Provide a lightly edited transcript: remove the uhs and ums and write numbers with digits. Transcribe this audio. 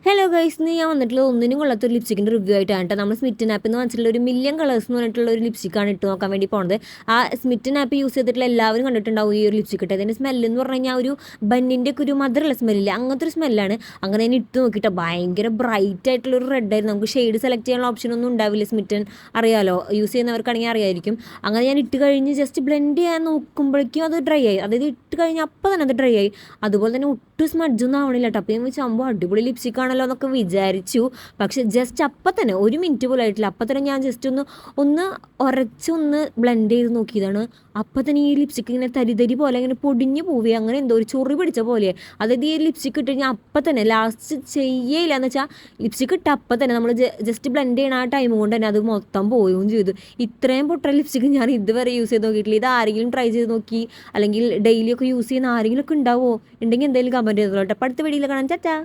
Hello guys, ഇന്ന് ഞാൻ വന്നിട്ടുള്ള ഒന്നിനും കൊള്ളാത്ത ഒരു ലിപ്സ്റ്റിക്കിൻ്റെ റിവ്യൂ ആയിട്ടാണ് കേട്ടോ. നമ്മൾ സ്മിറ്റൻ ആപ്പിൽ നിന്ന് വാങ്ങിച്ചിട്ടുള്ള ഒരു മില്യൺ കളേഴ്സ് എന്ന് പറഞ്ഞിട്ടുള്ള ഒരു ലിപ്സ്റ്റിക്കാണ് ഇട്ട് നോക്കാൻ വേണ്ടി പോകുന്നത്. ആ സ്മിറ്റൻ ആപ്പ് യൂസ് ചെയ്തിട്ടുള്ള എല്ലാവരും കണ്ടിട്ടുണ്ടാവും ഈ ഒരു ലിപ്സ്റ്റിക്ക് ഇട്ട്. അതിൻ്റെ സ്മെല്ല് എന്ന് പറഞ്ഞു കഴിഞ്ഞാൽ ഒരു ബന്നിൻ്റെ ഒക്കെ ഒരു മധുരമുള്ള സ്മെല്ലില്ല, അങ്ങനത്തെ ഒരു സ്മെല്ലാണ്. അങ്ങനെ ഞാൻ ഇട്ട് നോക്കിയിട്ട് ഭയങ്കര ബ്രൈറ്റ് ആയിട്ടുള്ള ഒരു റെഡ് ആയിരുന്നു. നമുക്ക് ഷെയ്ഡ് സെലക്ട് ചെയ്യാനുള്ള ഓപ്ഷൻ ഒന്നും ഉണ്ടാവില്ല. സ്മിറ്റൻ അറിയാലോ, യൂസ് ചെയ്യുന്നവർക്കാണെങ്കിൽ അറിയായിരിക്കും. അങ്ങനെ ഞാൻ ഇട്ട് കഴിഞ്ഞ് ജസ്റ്റ് ബ്ലെൻഡ് ചെയ്യാൻ നോക്കുമ്പോഴേക്കും അത് ഡ്രൈ ആയി. അതായത് ഇട്ട് കഴിഞ്ഞാൽ അപ്പം തന്നെ അത് ഡ്രൈ ആയി. അതുപോലെ തന്നെ ഒട്ടും സ്മഡ്ജൊന്നും ആവണില്ല കേട്ടോ. അപ്പോൾ ഞാൻ സംഭവം അടിപൊളി ലിപ്സ്റ്റിക്കാണ് എന്നൊക്കെ വിചാരിച്ചു. പക്ഷെ ജസ്റ്റ് അപ്പം തന്നെ 1 മിനിറ്റ് പോലും ആയിട്ടില്ല. അപ്പം തന്നെ ഞാൻ ജസ്റ്റ് ഒന്ന് ഉരച്ചൊന്ന് ബ്ലെൻഡ് ചെയ്ത് നോക്കിയതാണ്. അപ്പം തന്നെ ഈ ലിപ്സ്റ്റിക്ക് ഇങ്ങനെ തരി പോലെ ഇങ്ങനെ പൊടിഞ്ഞ് പോവുക, അങ്ങനെ എന്തോ ഒരു ചൊറി പിടിച്ച പോലെ. അതായത് ഈ ലിപ്സ്റ്റിക്ക് ഇട്ട് കഴിഞ്ഞാൽ അപ്പം തന്നെ ലാസ്റ്റ് ചെയ്യേയില്ല എന്ന് വെച്ചാൽ ലിപ്സ്റ്റിക്ക് ഇട്ട് അപ്പം തന്നെ നമ്മൾ ജസ്റ്റ് ബ്ലെൻഡ് ചെയ്യണ ആ ടൈം കൊണ്ട് തന്നെ അത് മൊത്തം പോവുകയും ചെയ്തു. ഇത്രയും പൊട്ട ലിപ്സ്റ്റിക്ക് ഞാൻ ഇതുവരെ യൂസ് ചെയ്ത് നോക്കിയിട്ടില്ല. ഇത് ആരെങ്കിലും ട്രൈ ചെയ്ത് നോക്കി അല്ലെങ്കിൽ ഡെയിലി ഒക്കെ യൂസ് ചെയ്യുന്ന ആരെങ്കിലും ഒക്കെ ഉണ്ടാവുമോ? ഉണ്ടെങ്കിൽ എന്തെങ്കിലും കമൻറ്റ് ചെയ്തോളൂ കേട്ടോ. അടുത്ത വീഡിയോയിൽ കാണാൻ. ടാറ്റാ.